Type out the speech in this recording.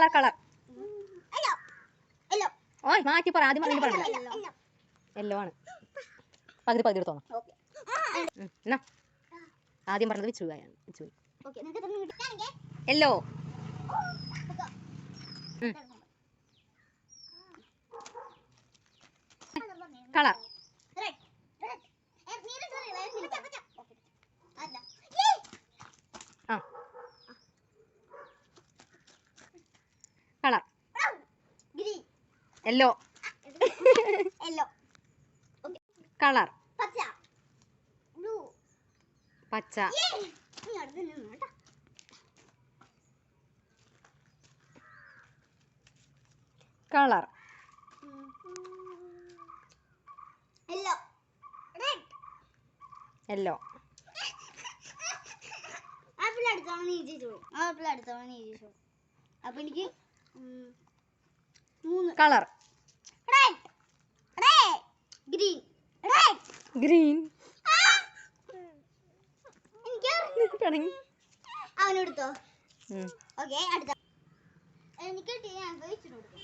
Colour colour. ഓയ് മാറ്റി പറ, ആദ്യം പറഞ്ഞു പറഞ്ഞു. യെല്ലോ ആണ്. പകുതി പകുതി എടുത്തോണം. എന്നാ ആദ്യം പറഞ്ഞത് വിച്ചുവായാണ്. Vichu yellow. Colour colour yellow. Colour പച്ച. Colour yellow. ആപ്പിൾ അടുത്തോളം നീ ചോദിച്ചോളൂ. ആപ്പിൾ അടുത്തോളം നീ ചോദിച്ചോളൂ. അപ്പൊ എനിക്ക് 3 കളർ ഗ്രീൻ ഗ്രീൻ. എനിക്ക് അവനെടുത്തോ. ഓക്കെ അടുത്ത എനിക്ക് ഞാൻ ചോദിച്ചു കൊടുക്കും.